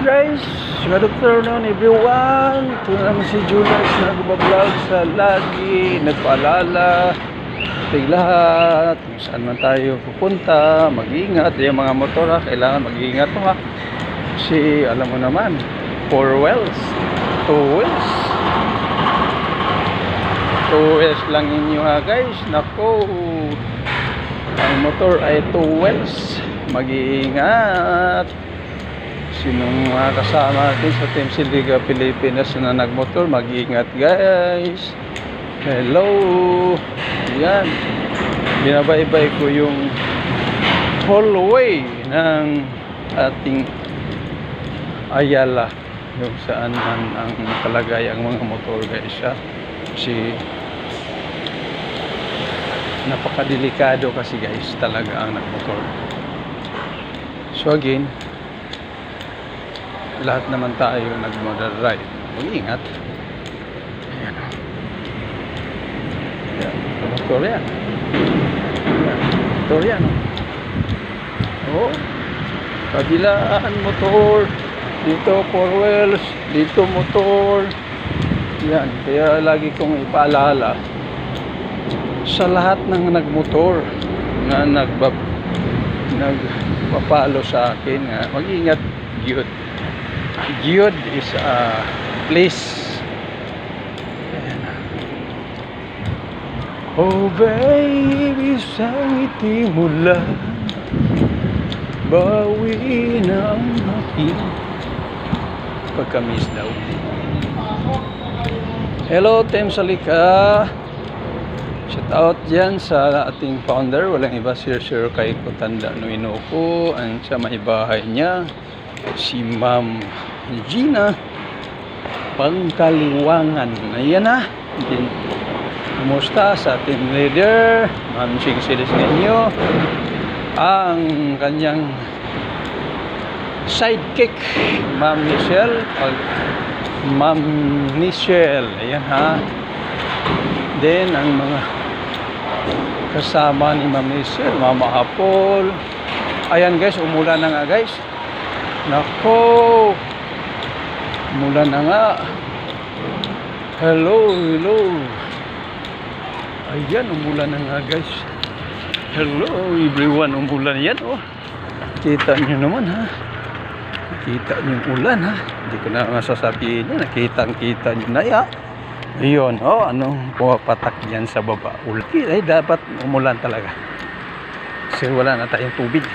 Guys, good afternoon everyone. Ito naman si Julius na nagbablog sa lagi nagpaalala ating lahat kung saan man tayo pupunta, mag-iingat. Yung mga motor kailangan mag-iingat mo kasi alam mo naman 4 wheels 2 wheels 2 wheels lang inyo guys. Nako, ang motor ay 2 wheels. Mag-iingat. Sinong mga kasama natin sa Team Siliga Pilipinas na nagmotor, mag-iingat guys. Hello. Yan, binabaybay ko yung hallway ng ating Ayala, yung saan man ang nakalagay ang mga motor guys kasi napakadelikado kasi guys talaga ang nagmotor. So again, lahat naman tayo nag-motor ride, mag-ingat. Ayan. Ayan. Motor yan. Ayan. Motor yan. Oh. Kabilaan motor. Dito 4 wheels. Dito motor. Yan. Kaya lagi kong ipaalala sa lahat ng nagmotor na nagpapalo sa akin, mag-ingat. Gyud is a place. Oh baby, sa ngiti mo lang bawi na ang aking pagka-miss daw. Hello Team Salika, shout out dyan sa ating founder, walang iba Sir kay Kutanda Nuinoko, ang sa may bahay niya si Ma'am Gina Pangkaliwangan. Ayan din. Kumusta sa team leader Ma'am Singsilis ninyo, ang kanyang sidekick Ma'am Michelle. Ma'am Michelle, ayan then ang mga kasama ni Ma'am Michelle, Mama Apple. Ayan guys, umulan na nga guys. Nako, umulan na nga. Hello. Ayan, umulan na nga guys. Hello everyone, umulan yan Kita nyo naman Kita nyo yung ulan Hindi ko na masasabihin yan. Nakita nyo na Ayun, anong pumapatak yan sa baba. Ay, dapat umulan talaga kasi wala na tayong tubig.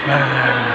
Saan?